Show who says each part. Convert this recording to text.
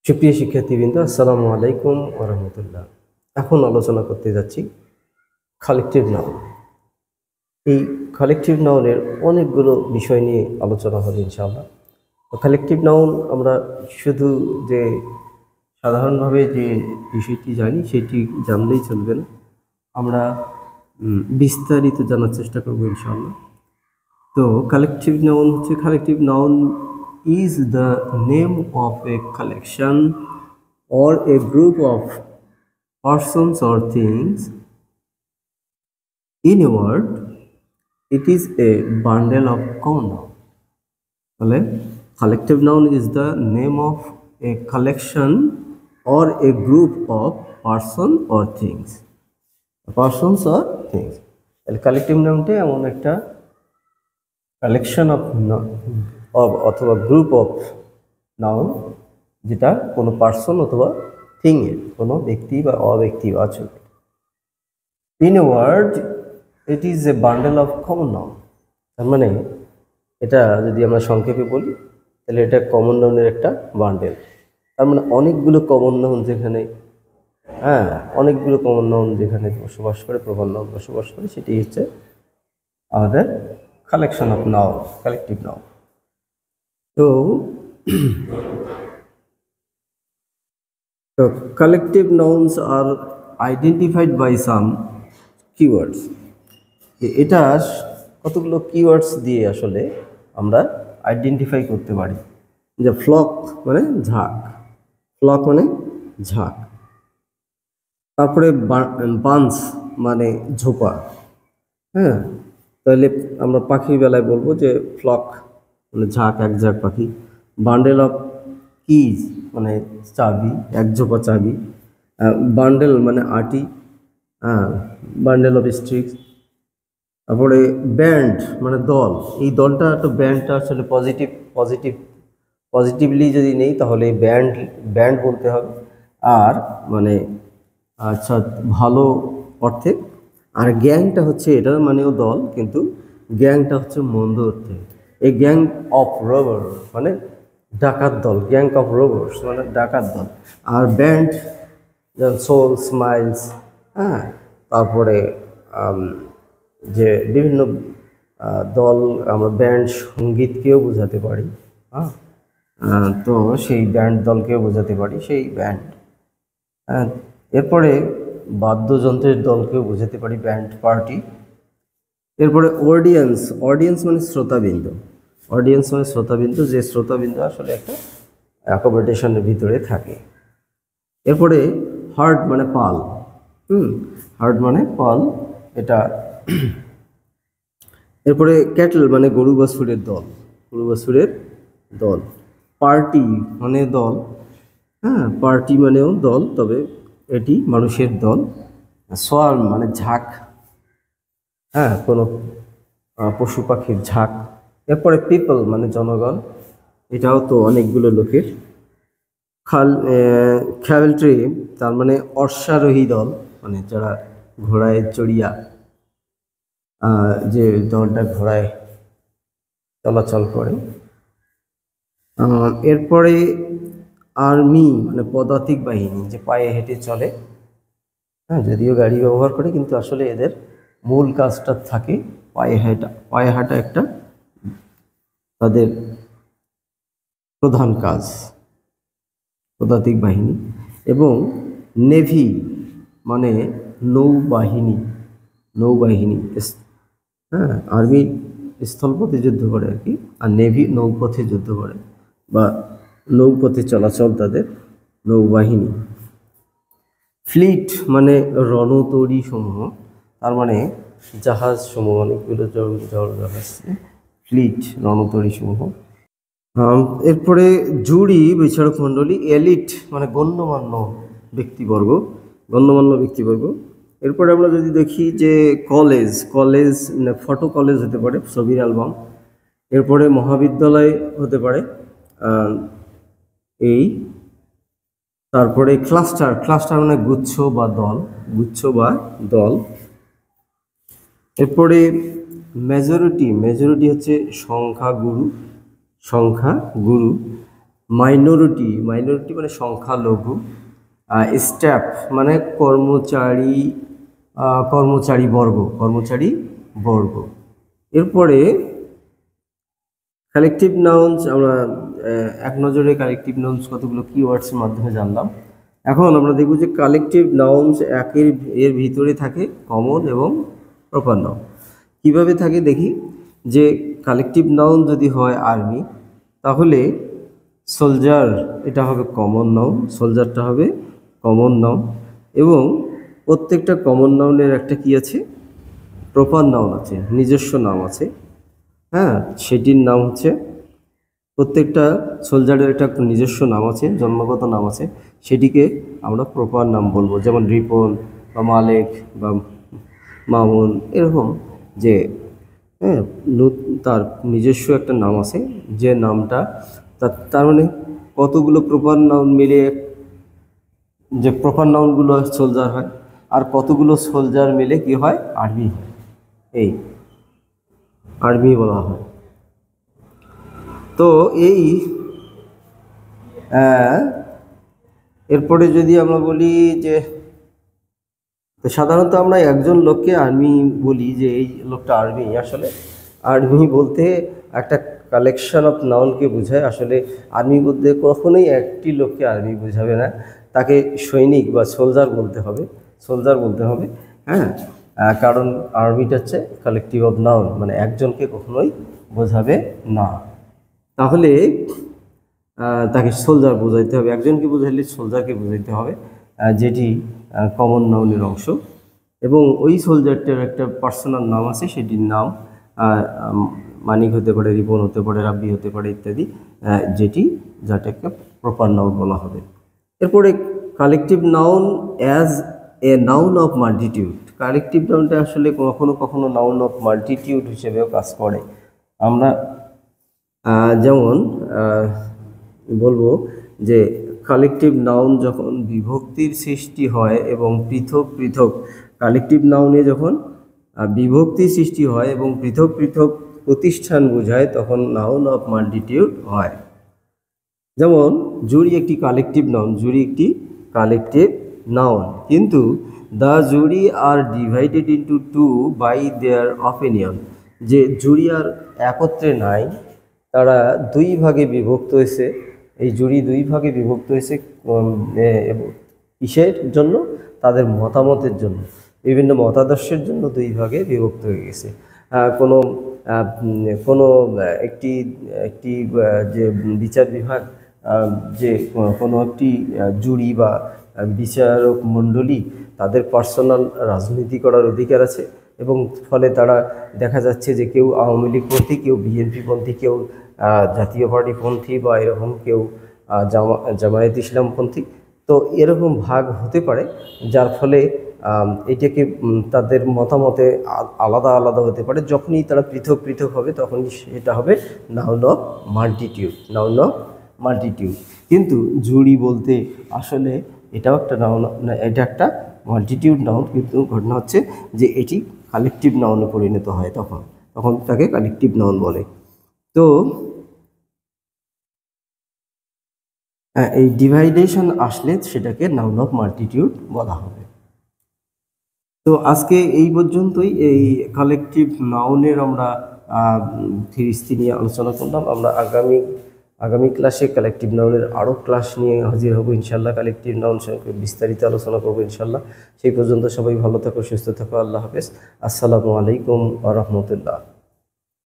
Speaker 1: সুপ্রিয় শিক্ষার্থীবৃন্দ, আসসালামু আলাইকুম ওয়া রাহমাতুল্লাহ। এখন আলোচনা করতে যাচ্ছি কালেকটিভ নাউন। এই কালেকটিভ নাউনের অনেকগুলো বিষয় নিয়ে আলোচনা হবে ইনশাআল্লাহ। কালেকটিভ নাউন আমরা শুধু যে সাধারণভাবে যে বিষয়টি জানি সেটি জানলেই চলবে না, আমরা বিস্তারিত জানার চেষ্টা করব ইনশাআল্লাহ। তো কালেকটিভ নাউন হচ্ছে, collective noun is the name of a collection or a group of persons or things. In a word, it is a bundle of common noun. তাহলে collective noun is the name of a collection or a group of person or things. Persons or things. তাহলে collective nounটা এমন একটা collection of অথবা group of noun, যেটা কোনো person অথবা থিংয়ের, কোনো ব্যক্তি বা অব্যক্তি বাচক। In a word, it is a bundle of common noun. তার মানে এটা যদি আমরা সংক্ষেপে বলি তাহলে এটা কমন নাউনের একটা বান্ডেল। তার মানে অনেকগুলো কমন নাউন যেখানে, অনেকগুলো কমন নাউন যেখানে বসবাস করে, প্রধান নাউন বসবাস করে, সেটি হচ্ছে আমাদের collection of noun, collective noun. So collective nouns are identified by some keywords. এটা কতগুলো কিওয়ার্ডস দিয়ে আসলে আমরা আইডেন্টিফাই করতে পারি। যে ফ্লক মানে ঝাঁক, ফ্লক মানে ঝাঁক। তারপরে বাঞ্চ মানে ঝোপা। তাহলে আমরা পাখির বেলায় বলবো যে ফ্লক মানে ঝাঁক, এক ঝাঁক পাখি। বান্ডেল অফ কিজ মানে চাবি, এক ঝোপা চাবি। বান্ডেল মানে আটি, বান্ডেল অফ স্ট্রিক্স। তারপরে ব্যান্ড মানে দল। এই দলটা তো, ব্যান্ডটা আসলে পজিটিভলি যদি নেই তাহলে ব্যান্ড বলতে হবে। আর মানে আচ্ছা, ভালো অর্থে। আর গ্যাংটা হচ্ছে, এটার মানেও দল, কিন্তু গ্যাংটা হচ্ছে মন্দ অর্থে। এই গ্যাং অফ রোভার মানে ডাকাত দল, গ্যাং অফ রোভার্স মানে ডাকাত দল। আর ব্যান্ড যেমন সোল, স্মাইলস, তারপরে যে বিভিন্ন দল, আমরা ব্যান্ড সঙ্গীতকেও বোঝাতে পারি। তো সেই ব্যান্ড দলকেও বোঝাতে পারি, সেই ব্যান্ড। এরপরে বাদ্যযন্ত্রের দলকেও বোঝাতে পারি, ব্যান্ড পার্টি। এরপরে অডিয়েন্স মানে শ্রোতাবিন্দু। অডিয়েন্স মানে শ্রোতাবিন্দু, যে শ্রোতাবিন্দু আসলে একটা অ্যাকোমোডেশনের ভিতরে থাকে। এরপরে হার্ড মানে পাল। হার্ড মানে পাল, এটা। এরপরে ক্যাটল মানে গরু বাছুরের দল, গরু বাছুরের দল। পার্টি মানে দল, পার্টি মানেও দল, তবে এটি মানুষের দল। সোয়ার্ম মানে ঝাঁক, কোনো পশু পাখির ঝাঁক। এরপরে পিপল মানে জনগণ, এটাও তো অনেকগুলো লোকের। ক্যাভেলট্রি তার মানে অশ্বারোহী দল, মানে যারা ঘোড়ায় চড়িয়া, যে দলটা ঘোড়ায় চলাচল করে। এরপরে আর্মি মানে পদাতিক বাহিনী, যে পায়ে হেঁটে চলে। যদিও গাড়ি ব্যবহার করে, কিন্তু আসলে এদের মূল কাজটা থাকে পায়ে হাঁটা একটা তাদের প্রধান কাজ, পদাতিক বাহিনী। এবং নেভি মানে নৌবাহিনী, আর্মি স্থলপথে যুদ্ধ করে আর কি, আর নেভি নৌপথে যুদ্ধ করে বা নৌপথে চলাচল তাদের, নৌবাহিনী। ফ্লিট মানে রণতরী সমূহ, তার মানে জাহাজ সমূহ, অনেকগুলো জাহাজ, ফ্লিট রণতরী সমূহ। এরপরে জুরি বিচারক মণ্ডলী। এলিট মানে গণ্যমান্য ব্যক্তিবর্গ, এরপরে আমরা যদি দেখি যে কলেজ ফটো কলেজ হতে পারে, ছবির অ্যালবাম। এরপরে মহাবিদ্যালয় হতে পারে এই। তারপরে ক্লাস্টার মানে গুচ্ছ বা দল। এরপরে মেজরিটি হচ্ছে সংখ্যাগুরু। মাইনরিটি, মাইনরিটি মানে সংখ্যালঘু। স্টাফ মানে কর্মচারী, কর্মচারী বর্গ, কর্মচারী বর্গ। এরপরে কালেকটিভ নাউন্স, আমরা এক নজরে কালেকটিভ নাউন্স কতগুলো কিওয়ার্ডসের মাধ্যমে জানলাম। এখন আমরা দেখব যে কালেকটিভ নাউন্স এর ভিতরে থাকে কমন এবং প্রপার নাউন। কীভাবে থাকে দেখি, যে কালেকটিভ নাউন যদি হয় আর্মি, তাহলে সোলজার এটা হবে কমন নাউন, সোলজারটা হবে কমন নাউন। এবং প্রত্যেকটা কমন নাউনের একটা কি আছে, প্রপার নাউন আছে, নিজস্ব নাম আছে। হ্যাঁ, সেটির নাম হচ্ছে, প্রত্যেকটা সোলজারের একটা নিজস্ব নাম আছে, জন্মগত নাম আছে, সেটিকে আমরা প্রপার নাম বলবো। যেমন রিপন বা মালেক বা মামুন, এরকম যে হ্যাঁ তার নিজস্ব একটা নাম আছে, যে নামটা তার মানে কতগুলো প্রপার নাউন মিলে যে প্রপার নাউনগুলো সোলজার হয়, আর কতগুলো সোলজার মিলে কি হয়, আর্মি হয়। এই আর্মি বলা হয়। তো এই এরপরে যদি আমরা বলি যে সাধারণত আমরা একজন লোককে আর্মি বলি, যে এই লোকটা আর্মি। আসলে আর্মি বলতে একটা কালেকশন অফ নাউনকে বোঝায়। আসলে আর্মি বলতে কখনোই একটি লোককে আর্মি বোঝাবে না, তাকে সৈনিক বা সোলজার বলতে হবে, সোলজার বলতে হবে। হ্যাঁ, কারণ আর্মিটা হচ্ছে কালেকটিভ অফ নাউন, মানে একজনকে কখনোই বোঝাবে না। তাহলে তাকে সোলজার বোঝাইতে হবে, একজনকে বোঝাইলে সোলজারকে বোঝাইতে হবে, যেটি কমন নাউনের অংশ। এবং ওই সোলজারটার একটা পার্সোনাল নাম আছে, সেটির নাম মানিক হতে পারে, রিপন হতে পারে, রাব্বি হতে পারে ইত্যাদি, যাটাকে প্রপার নাউন বলা হবে। এরপরে collective noun as a noun of multitude. Collective নাউনটা আসলে কখনো কখনো নাউন অফ মাল্টিটিউড হিসেবেও কাজ করে। আমরা যেমন বলবো যে কালেকটিভ নাউন যখন বিভক্তির সৃষ্টি হয় এবং পৃথক পৃথক, কালেকটিভ নাউনে যখন বিভক্তির সৃষ্টি হয় এবং পৃথক পৃথক প্রতিষ্ঠান বোঝায়, তখন নাউন অফ মাল্টিটিউড হয়। যেমন জুরি একটি কালেকটিভ নাউন, জুরি একটি কালেকটিভ নাউন, কিন্তু the jury are divided into two by their opinion. যে জুরি আর একত্রে নাই, তারা দুই ভাগে বিভক্ত হয়েছে। এই জুরি দুই ভাগে বিভক্ত হয়েছে কিসের জন্য? তাদের মতামতের জন্য, বিভিন্ন মতাদর্শের জন্য দুই ভাগে বিভক্ত হয়ে গেছে। কোনো কোনো একটি একটি যে বিচার বিভাগ, যে কোনো একটি জুরি বা বিচারক মণ্ডলী, তাদের পার্সোনাল রাজনীতি করার অধিকার আছে, এবং ফলে তারা দেখা যাচ্ছে যে কেউ আওয়ামী লীগপন্থী, কেউ বিএনপিপন্থী, কেউ জাতীয় পার্টিপন্থী, বা এরকম কেউ জামায়াত ইসলামপন্থী। তো এরকম ভাগ হতে পারে, যার ফলে এটাকে তাদের মতামতে আলাদা আলাদা হতে পারে। যখনই তারা পৃথক পৃথক হবে, তখনই সেটা হবে noun of multitude, noun of multitude. কিন্তু জুরি বলতে আসলে এটাও একটা নাউন, এটা একটা মাল্টিটিউড নাউন, কিন্তু ঘটনা হচ্ছে যে এটি কালেকটিভ নাউনে পরিণত হয়, তখন তাকে কালেকটিভ নাউন বলে। তো এই ডিভাইডেশন আসলে সেটাকে নাউন অফ মাল্টিটিউড বলা হবে। তো আজকে এই পর্যন্তই এই কালেকটিভ নাউনের আমরা ফিরিস্তি নিয়ে আলোচনা করলাম। আমরা আগামী ক্লাসে কালেকটিভ নাউনের আরও ক্লাস নিয়ে হাজির হব ইনশাল্লাহ। কালেকটিভ নাউন সম্পর্কে বিস্তারিত আলোচনা করবো ইনশাল্লাহ। সেই পর্যন্ত সবাই ভালো থাকো, সুস্থ থাকো। আল্লাহ হাফেজ। আসসালামু আলাইকুম ওয়া রাহমাতুল্লাহ।